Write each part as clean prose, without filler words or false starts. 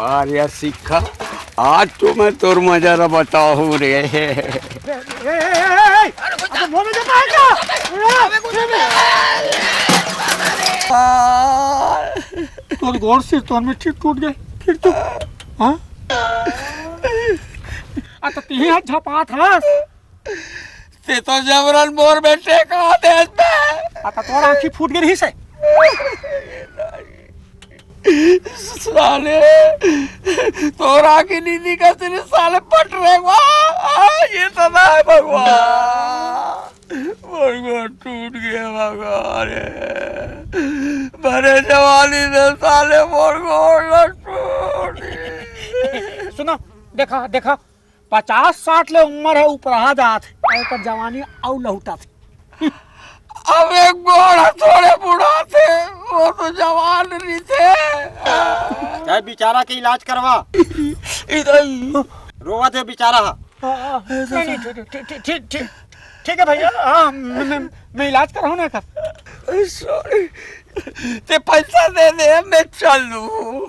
अरे सिक्का आज तो मैं तोर मजा बताऊं रे। तोर गौर से तो हमें ठीक टूट गए फिर तो। हाँ तो तीन हाथ झपा था ते तो जबरन मोर बेटे का देश में आता तोर आँखी फूट गई रही से। साले तोरा की नींदी का सिर साले पट रहे ये तो ना है भगवान। भगवान टूट गया भगवान भरे जवानी में साले मोर टूट। सुनो देखा देखा 50-60 ले उम्र है ऊपर आ जात है जवानी आउ लहुटा थे। अब एक गोड़ा थोड़े बुढ़ा थे वो तो जवान नहीं थे। चाहे बेचारा के इलाज करवा इधर रोवा थे बेचारा। नहीं ठीक है भैया। हाँ मैं इलाज कराऊँ ना कर। सॉरी ते पैसा दे दे मैं चल लूँ।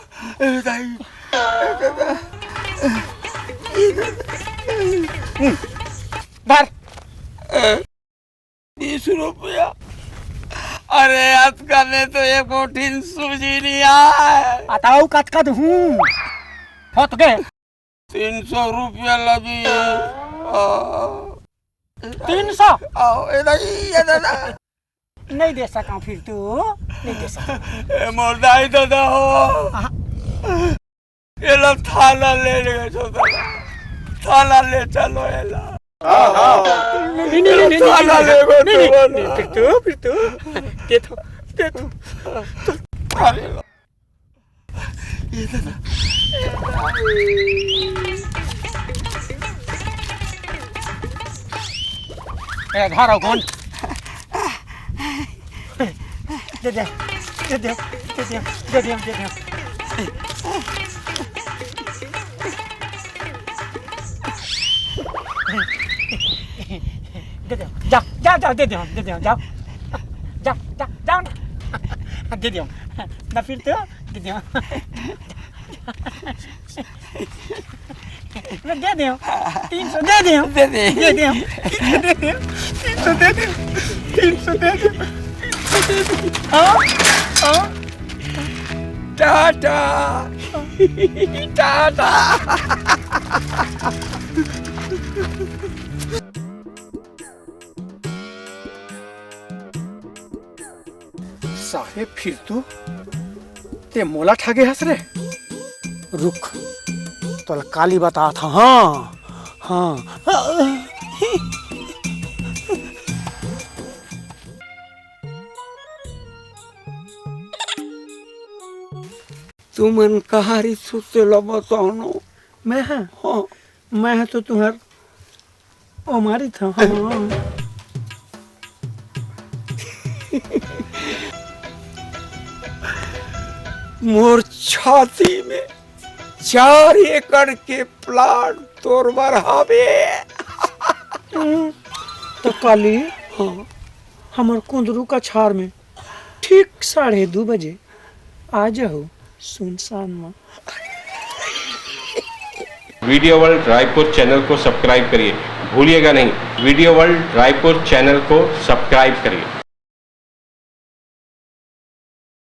भर 20 रुपया। अरे आज करने तो एक बोटिन सूजी नहीं आए। ataau kat हूँ हो तो गए 300 रुपया लगी। 300 आओ इधर नहीं दे सका फिर तू नहीं दे सका। मोरदाई तो हो ये लोग थाला ले गए थाला ले चलो ये लोग। नहीं थाला ले फिर तू दे दो घर आओ कौन दे दे दे दे दे दे दे दे दे दे दे दे जा जा जा दे दे जाओ जा जा जा जाओ ना दे दे ना फिर तो दे दे दे दे 300 दे दे दे दे दे दे 300 दे दे 300 दे दे हाँ टाटा टाटा। साहेब फिर तो ते मोला ठगे हंस रे। रुक तो काली बता था। हाँ हाँ तुमन कहारी सुतेला बताओ। मैं है हाँ मैं है तो तुम्हार हमारी था। हाँ मोर छाती में 4 एकड़ के प्लाट तोर बढ़ावे। तो काली हाँ हमार कुंदरू का छार में ठीक 2:30 बजे आ जाओ सुनसान में। वीडियो वर्ल्ड रायपुर चैनल को सब्सक्राइब करिए, भूलिएगा नहीं वीडियो वर्ल्ड रायपुर चैनल को सब्सक्राइब करिए।